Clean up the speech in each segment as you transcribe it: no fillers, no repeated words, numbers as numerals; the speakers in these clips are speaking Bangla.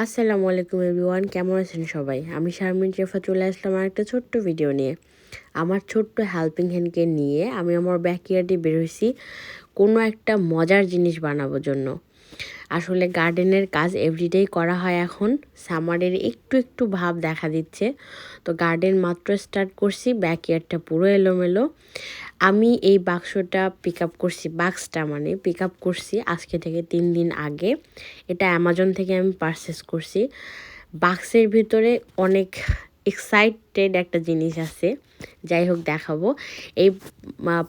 আসসালামু আলাইকুম এভরিওয়ান, কেমন আছেন সবাই? আমি শারমিন শেফা চলে আসলাম আর একটা ছোট্ট ভিডিও নিয়ে। আমার ছোট্ট হেল্পিং হ্যান্ডকে নিয়ে আমি আমার ব্যাকইয়ার্ডে বের হয়েছি কোনো একটা মজার জিনিস বানানোর জন্য। আসলে গার্ডেনের কাজ এভরিডেই করা হয় এখন। সামারের একটু একটু ভাব দেখা দিচ্ছে, তো গার্ডেন মাত্র স্টার্ট করছি, ব্যাকইয়ার্ডটা পুরো এলোমেলো। আমি এই বাক্সটা পিক আপ করছি আজকে থেকে 3 দিন আগে। এটা অ্যামাজন থেকে আমি পারচেস করছি। বাক্সের ভিতরে অনেক এক্সাইটেড একটা জিনিস আছে, যাই হোক দেখাবো। এই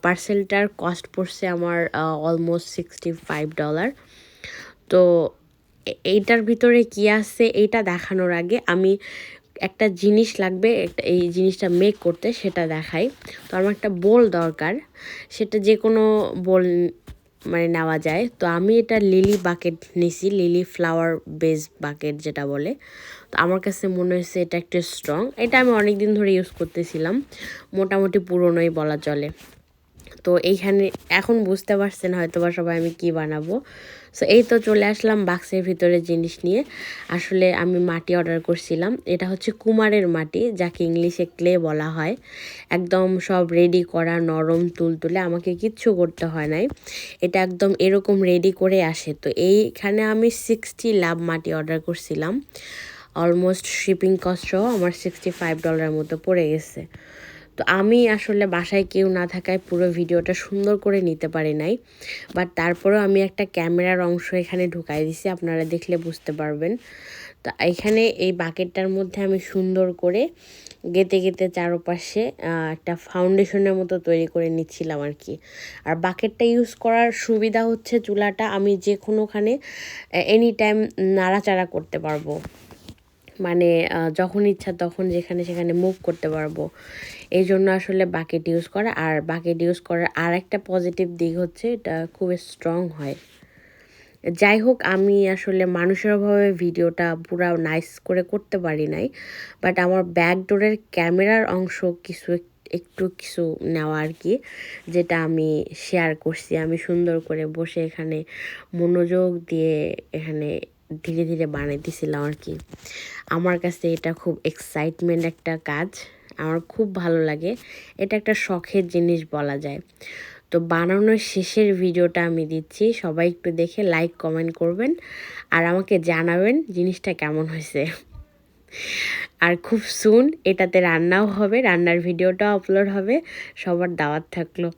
পার্সেলটার কস্ট পড়ছে আমার অলমোস্ট $65। তো এইটার ভিতরে কি আছে এইটা দেখানোর আগে আমি একটা জিনিস লাগবে, এই জিনিসটা মেক করতে, সেটা দেখাই। তো আমার একটা বোল দরকার, সেটা যে কোনো বোল নেওয়া যায়। তো আমি এটা লিলি বাকেট নিছি, লিলি ফ্লাওয়ার বেস বাকেট যেটা বলে। তো আমার কাছে মনে হয়েছে এটা একটু স্ট্রং। এটা আমি অনেক দিন ধরে ইউজ করতেছিলাম, মোটামুটি পুরনোই বলা চলে। তো এইখানে এখন বুঝতে পারছেন হয়তো বা সবাই আমি কি বানাবো। সো এই তো চলে আসলাম বাক্সের ভিতরে জিনিস নিয়ে। আসলে আমি মাটি অর্ডার করছিলাম, এটা হচ্ছে কুমারের মাটি, যাকে ইংলিশে ক্লে বলা হয়। একদম সব রেডি করা, নরম তুলতুলে, আমাকে কিচ্ছু করতে হয় নাই। এটা একদম এরকম রেডি করে আসে। তো এইখানে আমি 60 লাভ মাটি অর্ডার করছিলাম। অলমোস্ট শিপিং কস্ট সহ আমার $65 মতো পড়ে গেছে। তো আমি আসলে বাসায় কেউ না থাকায় পুরো ভিডিওটা সুন্দর করে নিতে পারি নাই, বাট তারপরেও আমি একটা ক্যামেরার অংশ এখানে ঢুকাই দিছি, আপনারা দেখলে বুঝতে পারবেন। তো এখানে এই বাকেটটার মধ্যে আমি সুন্দর করে গেঁথে গেঁথে চারপাশে একটা ফাউন্ডেশনের মতো তৈরি করে নিচ্ছিলাম আর কি। আর বাকেটটা ইউজ করার সুবিধা হচ্ছে চুলাটা আমি যে কোনোখানে এনি টাইম নাড়াচাড়া করতে পারবো, যখন ইচ্ছা তখন যেখানে সেখানে মুভ করতে পারবো। এই জন্য আসলে বাকেট ইউজ করা। আর বাকেট ইউজ করার আর একটা পজিটিভ দিক হচ্ছে এটা খুব স্ট্রং হয়। যাই হোক, আমি আসলে মানুষের অভাবে ভিডিওটা পুরো নাইস করে করতে পারি নাই, বাট আমার ব্যাকডোরের ক্যামেরার অংশ কিছু নেওয়া আর কি, যেটা আমি শেয়ার করছি। আমি সুন্দর করে বসে এখানে মনোযোগ দিয়ে এখানে ধীরে ধীরে বানাইতেছিলাম আর কি। আমার কাছে এটা খুব এক্সাইটমেন্ট একটা কাজ, আমার খুব ভালো লাগে। এটা একটা শখের জিনিস বলা যায়। তো বানানোর শেষের ভিডিওটা আমি দিচ্ছি, সবাই একটু দেখে লাইক কমেন্ট করবেন আর আমাকে জানাবেন জিনিসটা কেমন হয়েছে। আর খুব সুন এটাতে রান্নাও হবে, রান্নার ভিডিওটাও আপলোড হবে। সবার দাওয়াত থাকলো,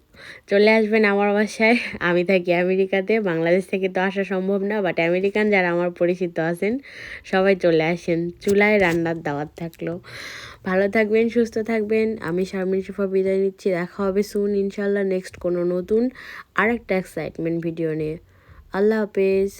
চলে আসবেন আমার বাসায়। আমি থাকি আমেরিকাতে, বাংলাদেশ থেকে তো আসা সম্ভব না, বাট আমেরিকান যারা আমার পরিচিত আছেন সবাই চলে আসেন, চুলায় রান্নার দাওয়াত থাকলো। ভালো থাকবেন, সুস্থ থাকবেন। আমি শারমিন শেফা বিদায় নিচ্ছি, দেখা হবে সুন ইনশাল্লাহ নেক্সট কোনো নতুন আরেকটা এক্সাইটমেন্ট ভিডিও নিয়ে। আল্লাহ হাফেজ।